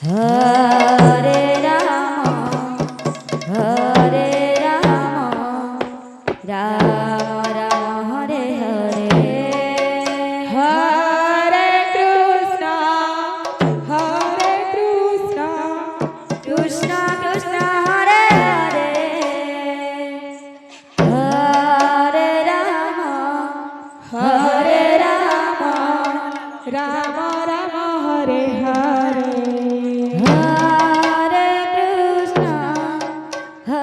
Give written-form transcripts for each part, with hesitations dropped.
हरे राम राम राम हरे हरे हरे कृष्णा कृष्ण कृष्ण हरे हरे हरे राम राम राम हरे हरे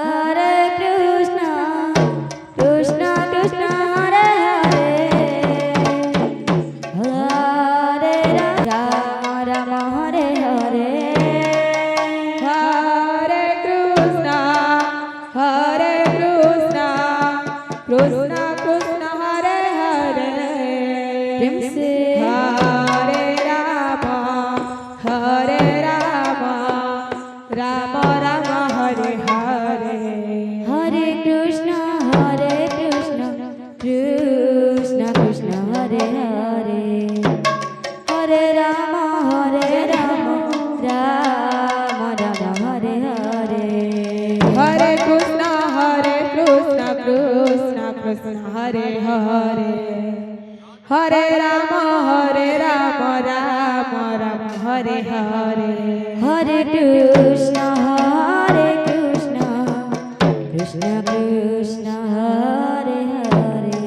हरे कृष्ण कृष्ण कृष्ण हरे हरे हरे राम राम हरे हरे हरे कृष्णा कृष्ण कृष्ण हरे हरे प्रेम से हरे राम राम राम हरे हरे हरे कृष्ण कृष्ण कृष्ण हरे हरे हरे राम राम राम हरे हरे हरे कृष्ण कृष्ण कृष्ण हरे हरे हरे राम राम राम हरे हरे हरे कृष्ण कृष्ण कृष्ण हरे हरे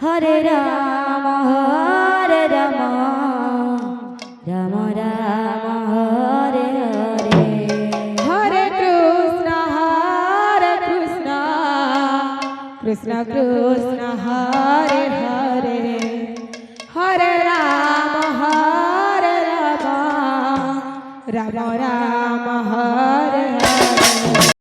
हरे राम राम राम हरे हरे हरे कृष्ण कृष्ण कृष्ण हरे हरे हरे राम राम राम हरे